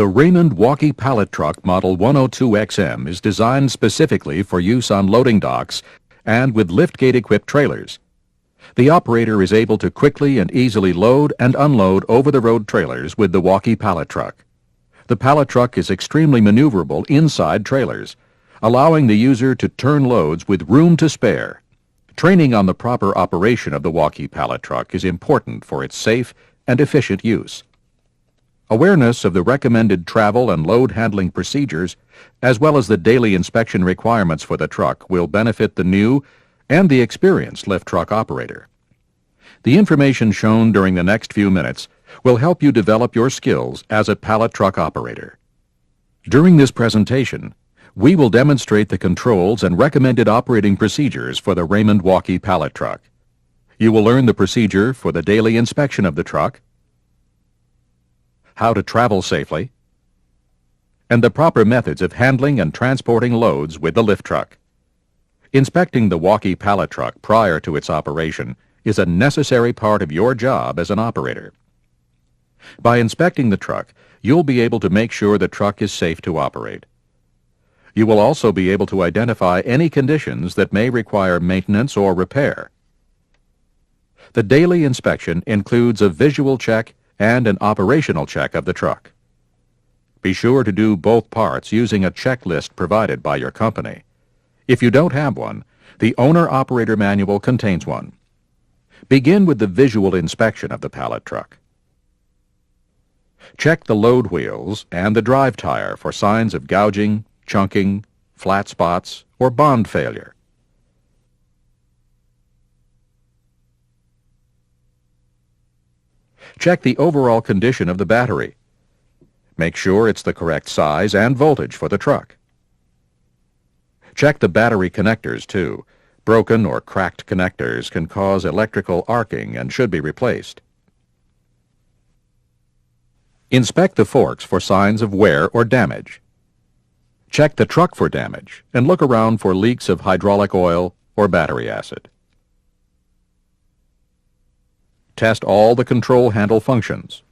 The Raymond Walkie Pallet Truck Model 102XM is designed specifically for use on loading docks and with liftgate-equipped trailers. The operator is able to quickly and easily load and unload over-the-road trailers with the Walkie Pallet Truck. The pallet truck is extremely maneuverable inside trailers, allowing the user to turn loads with room to spare. Training on the proper operation of the Walkie Pallet Truck is important for its safe and efficient use. Awareness of the recommended travel and load handling procedures, as well as the daily inspection requirements for the truck, will benefit the new and the experienced lift truck operator. The information shown during the next few minutes will help you develop your skills as a pallet truck operator. During this presentation, we will demonstrate the controls and recommended operating procedures for the Raymond Walkie Pallet Truck. You will learn the procedure for the daily inspection of the truck, how to travel safely, and the proper methods of handling and transporting loads with the lift truck. Inspecting the Walkie Pallet Truck prior to its operation is a necessary part of your job as an operator. By inspecting the truck, you'll be able to make sure the truck is safe to operate. You will also be able to identify any conditions that may require maintenance or repair. The daily inspection includes a visual check and an operational check of the truck. Be sure to do both parts using a checklist provided by your company. If you don't have one, the owner-operator manual contains one. Begin with the visual inspection of the pallet truck. Check the load wheels and the drive tire for signs of gouging, chunking, flat spots, or bond failure. Check the overall condition of the battery. Make sure it's the correct size and voltage for the truck. Check the battery connectors, too. Broken or cracked connectors can cause electrical arcing and should be replaced. Inspect the forks for signs of wear or damage. Check the truck for damage and look around for leaks of hydraulic oil or battery acid. Test all the control handle functions.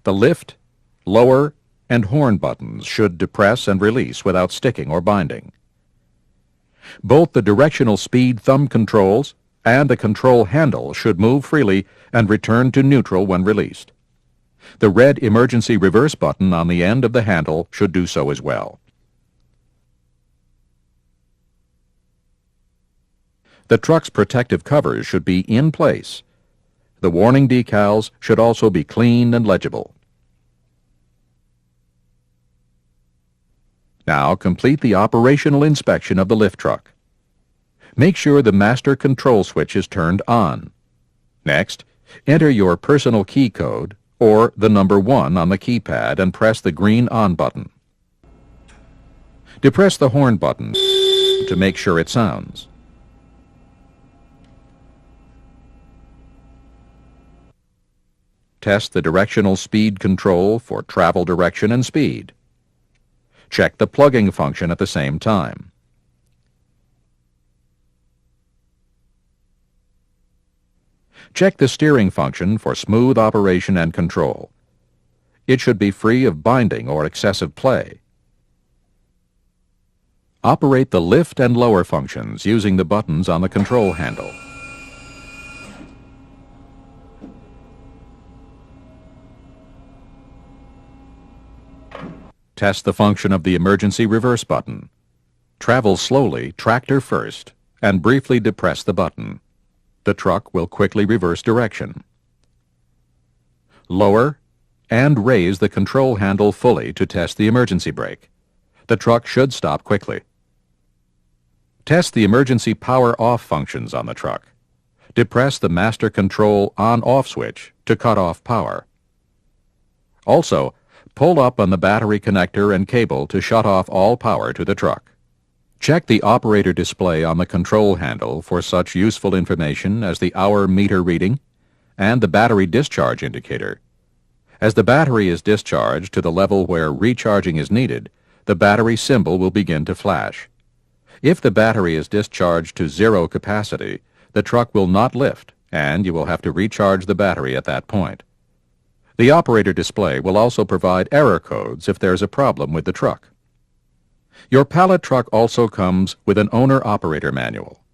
The lift, lower, and horn buttons should depress and release without sticking or binding. Both the directional speed thumb controls and the control handle should move freely and return to neutral when released. The red emergency reverse button on the end of the handle should do so as well. The truck's protective covers should be in place. The warning decals should also be clean and legible. Now complete the operational inspection of the lift truck. Make sure the master control switch is turned on. Next, enter your personal key code or the number 1 on the keypad and press the green on button. Depress the horn button to make sure it sounds. Test the directional speed control for travel direction and speed. Check the plugging function at the same time. Check the steering function for smooth operation and control. It should be free of binding or excessive play. Operate the lift and lower functions using the buttons on the control handle. Test the function of the emergency reverse button. Travel slowly, tractor first, and briefly depress the button. The truck will quickly reverse direction. Lower and raise the control handle fully to test the emergency brake. The truck should stop quickly. Test the emergency power-off functions on the truck. Depress the master control on-off switch to cut off power. Also, pull up on the battery connector and cable to shut off all power to the truck. Check the operator display on the control handle for such useful information as the hour meter reading and the battery discharge indicator. As the battery is discharged to the level where recharging is needed, the battery symbol will begin to flash. If the battery is discharged to 0 capacity, the truck will not lift, and you will have to recharge the battery at that point. The operator display will also provide error codes if there's a problem with the truck. Your pallet truck also comes with an owner-operator manual.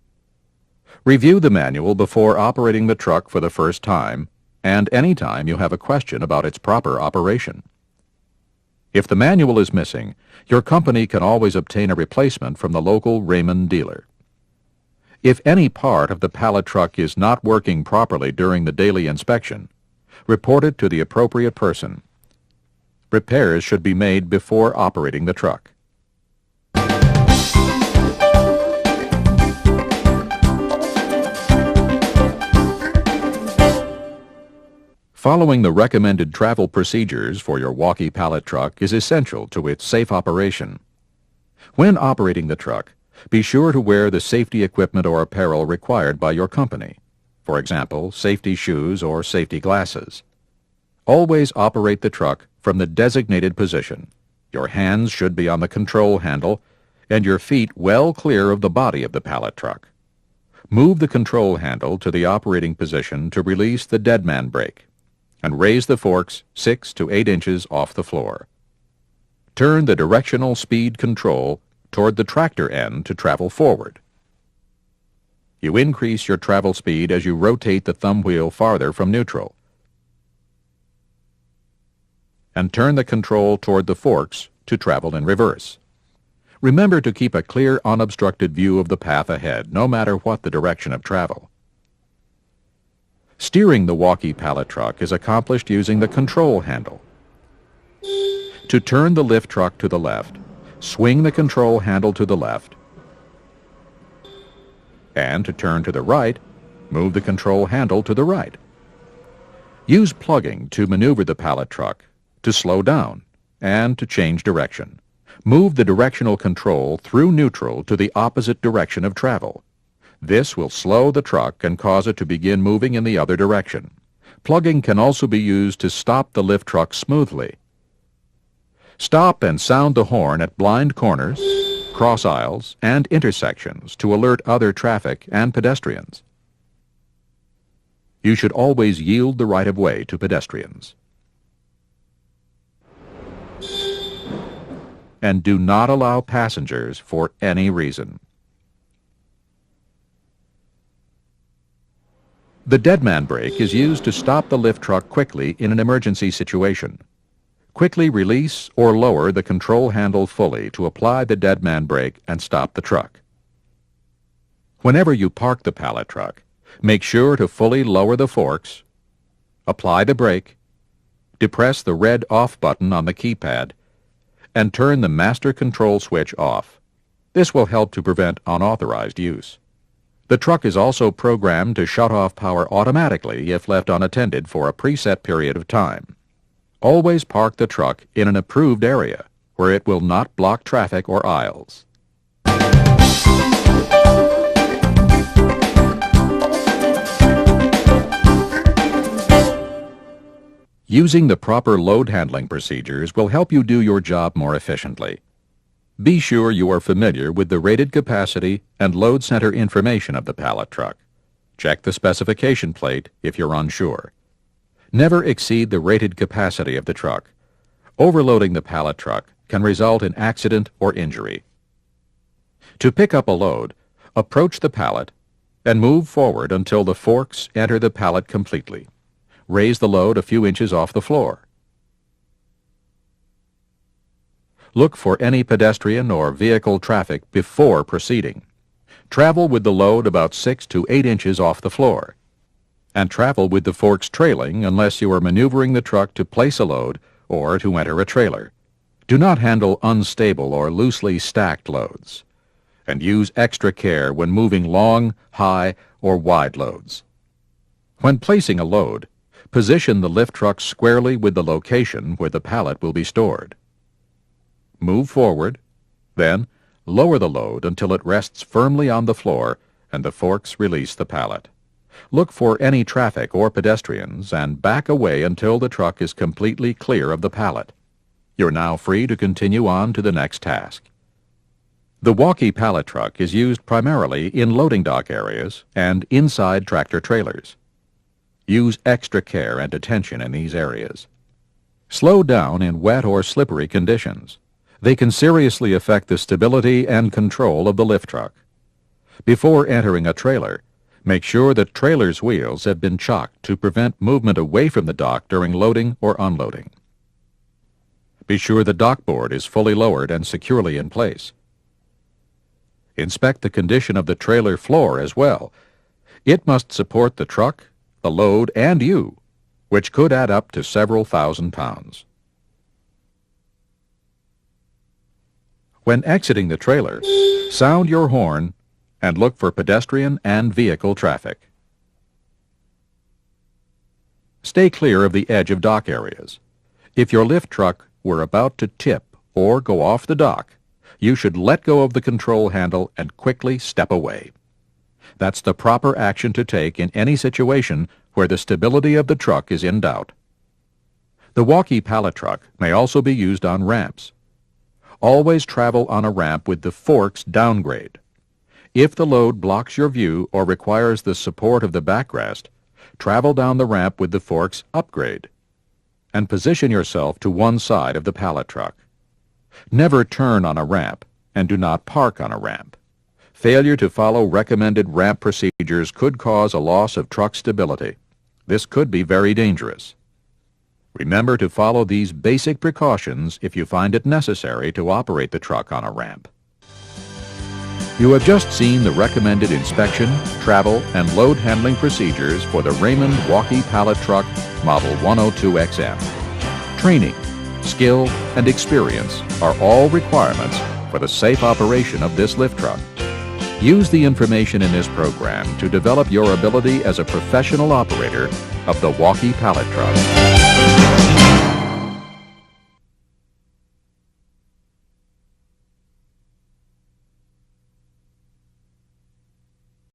Review the manual before operating the truck for the first time and any time you have a question about its proper operation. If the manual is missing, your company can always obtain a replacement from the local Raymond dealer. If any part of the pallet truck is not working properly during the daily inspection, report it to the appropriate person. Repairs should be made before operating the truck. Following the recommended travel procedures for your walkie pallet truck is essential to its safe operation. When operating the truck, be sure to wear the safety equipment or apparel required by your company. For example, safety shoes or safety glasses. Always operate the truck from the designated position. Your hands should be on the control handle and your feet well clear of the body of the pallet truck. Move the control handle to the operating position to release the deadman brake, and raise the forks 6 to 8 inches off the floor. Turn the directional speed control toward the tractor end to travel forward. You increase your travel speed as you rotate the thumb wheel farther from neutral, and turn the control toward the forks to travel in reverse. Remember to keep a clear, unobstructed view of the path ahead, no matter what the direction of travel. Steering the walkie pallet truck is accomplished using the control handle. To turn the lift truck to the left, swing the control handle to the left, and to turn to the right, move the control handle to the right. Use plugging to maneuver the pallet truck, to slow down, and to change direction. Move the directional control through neutral to the opposite direction of travel. This will slow the truck and cause it to begin moving in the other direction. Plugging can also be used to stop the lift truck smoothly. Stop and sound the horn at blind corners, cross aisles, and intersections to alert other traffic and pedestrians. You should always yield the right-of-way to pedestrians. And do not allow passengers for any reason. The deadman brake is used to stop the lift truck quickly in an emergency situation. Quickly release or lower the control handle fully to apply the deadman brake and stop the truck. Whenever you park the pallet truck, make sure to fully lower the forks, apply the brake, depress the red off button on the keypad, and turn the master control switch off. This will help to prevent unauthorized use. The truck is also programmed to shut off power automatically if left unattended for a preset period of time. Always park the truck in an approved area where it will not block traffic or aisles. Using the proper load handling procedures will help you do your job more efficiently. Be sure you are familiar with the rated capacity and load center information of the pallet truck. Check the specification plate if you're unsure. Never exceed the rated capacity of the truck. Overloading the pallet truck can result in accident or injury. To pick up a load, approach the pallet and move forward until the forks enter the pallet completely. Raise the load a few inches off the floor. Look for any pedestrian or vehicle traffic before proceeding. Travel with the load about 6 to 8 inches off the floor. And travel with the forks trailing unless you are maneuvering the truck to place a load or to enter a trailer. Do not handle unstable or loosely stacked loads. And use extra care when moving long, high, or wide loads. When placing a load, position the lift truck squarely with the location where the pallet will be stored. Move forward, then lower the load until it rests firmly on the floor and the forks release the pallet. Look for any traffic or pedestrians and back away until the truck is completely clear of the pallet. You're now free to continue on to the next task. The walkie pallet truck is used primarily in loading dock areas and inside tractor trailers. Use extra care and attention in these areas. Slow down in wet or slippery conditions. They can seriously affect the stability and control of the lift truck. Before entering a trailer, make sure the trailer's wheels have been chocked to prevent movement away from the dock during loading or unloading. Be sure the dock board is fully lowered and securely in place. Inspect the condition of the trailer floor as well. It must support the truck, the load, and you, which could add up to several thousand pounds. When exiting the trailer, sound your horn and look for pedestrian and vehicle traffic. Stay clear of the edge of dock areas. If your lift truck were about to tip or go off the dock, you should let go of the control handle and quickly step away. That's the proper action to take in any situation where the stability of the truck is in doubt. The walkie pallet truck may also be used on ramps. Always travel on a ramp with the forks downgrade. If the load blocks your view or requires the support of the backrest, travel down the ramp with the forks upgrade, and position yourself to one side of the pallet truck. Never turn on a ramp, and do not park on a ramp. Failure to follow recommended ramp procedures could cause a loss of truck stability. This could be very dangerous. Remember to follow these basic precautions if you find it necessary to operate the truck on a ramp. You have just seen the recommended inspection, travel, and load handling procedures for the Raymond Walkie Pallet Truck Model 102XM. Training, skill, and experience are all requirements for the safe operation of this lift truck. Use the information in this program to develop your ability as a professional operator of the walkie pallet truck.